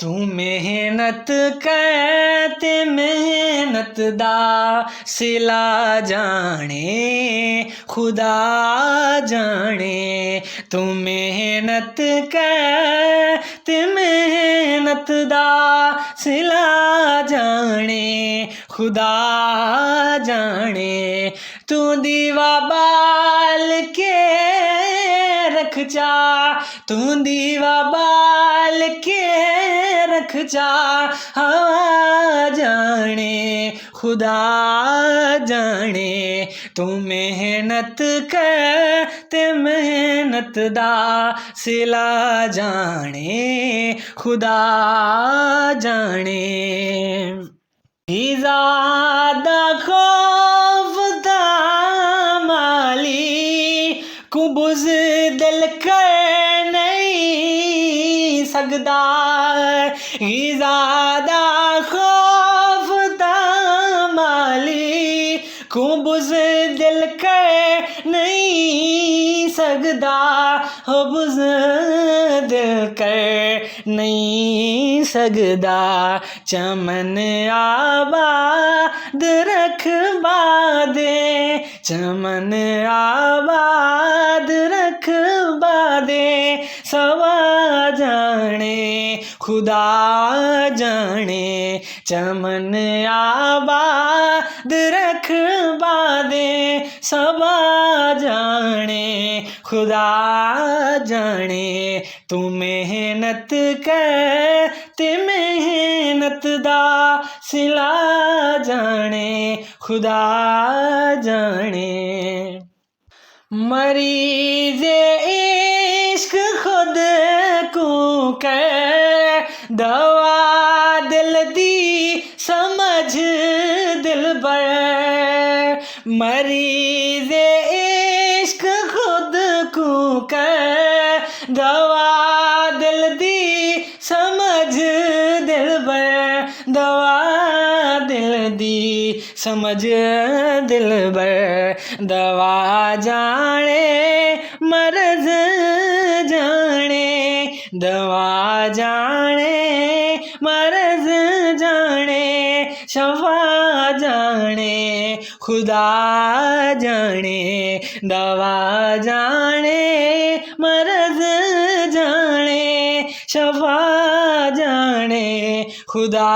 तू मेहनत कर ते मेहनत दा सिला जाने खुदा जाने। तू मेहनत कर ते मेहनत दा सिला जाने खुदा जाने। तू दीवा बाल के रख चा, तू दीवा बाल के रख चा, हवा जाने खुदा जाने। तू मेहनत कर ते मेहनत दा सिला जाने खुदा जाने। ज़्यादा खौफ दा माली को बुज़दिल कर नहीं सकदा। ज़्यादा खौफ दा माली को बुज़दिल कर नहीं सकदा। हो बुज़दिल कर नहीं सकदा। चमन आबाद रखवा दे, चमन आबाद रखवा दे, सवा जाने खुदा जाने। चमन आबाद रखवा दे, सवा जाने खुदा जाने। तू मेहनत कर ते मेहनत दा सिला जाने खुदा जाने। मरीज़े इश्क खुद को कर दवा दिल दी समझ दिल बर। मरीज़े इश्क खुद को कर दवा दिल दी समझ दिल बर। दवा दिल दी समझ दिल बर। दवा जाने मरज़ जाने, दवा जाने मरज़ जाने, शफा जाने खुदा जाने। दवा जाने मरज़ जाने, शफा जाने खुदा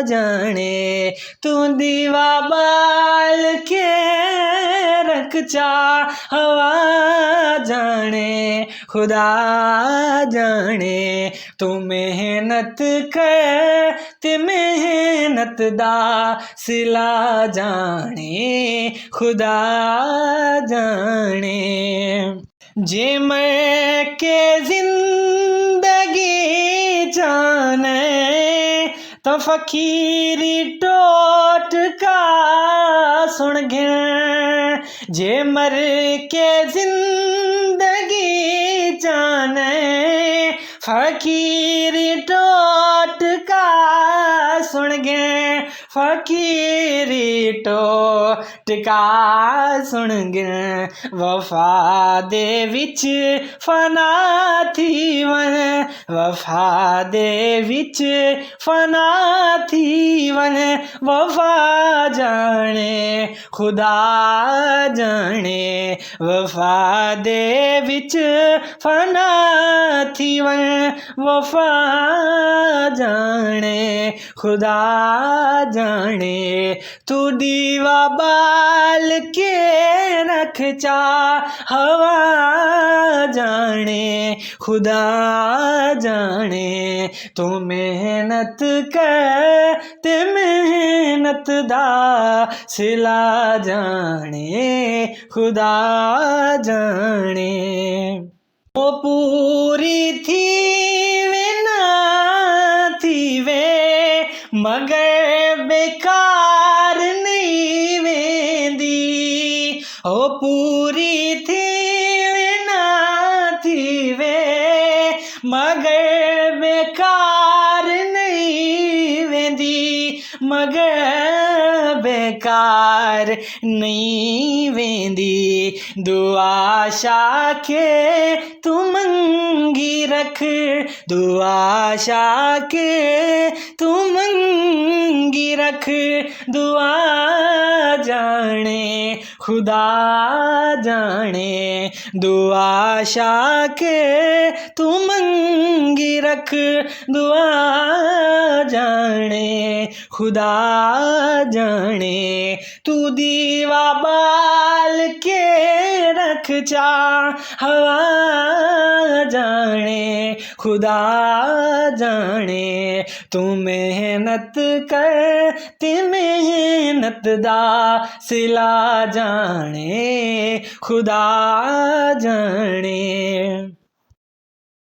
जाने। तू दीवा बाल के रख चा, हवा जाने खुदा जाने। तू मेहनत कर ते मेहनत दा सिला जाने खुदा जाने। जे मर के जिंदगी जाने तो फकीरी टोटका सुन गया। जे मर के जिंदगी जाने फकीरी टोटका सुन गए। फकीरी टोटका सुन गए। वफा दे विच फना थी वन, वफा दे विच फना थी वन, वफा जाने खुदा जाने। वफा दे विच फना थी वन, वफा जाने खुदा जाने। तू दीवा बाल के रख चा, हवा जाने खुदा जाने। तू मेहनत कर ते मेहनत दा सिला जाने खुदा जाने। ओ पूरी थी वे ना थी वे मगर बेकार नहीं वेंदी। ओ पूरी थी वे ना थी वे मगर बेकार नहीं वेंदी, मगर कार नहीं वेंदी दुआ शाके तू मंगी रख दुआ शाके तू मंगी रख दुआ जाने खुदा जाने दुआ शाके तू मंगी रख दुआ जाने खुदा जाने तू दीवा बाल के रख चा हवा जाने खुदा जाने तू मेहनत कर ते मेहनत दा सिला जाने खुदा जाने।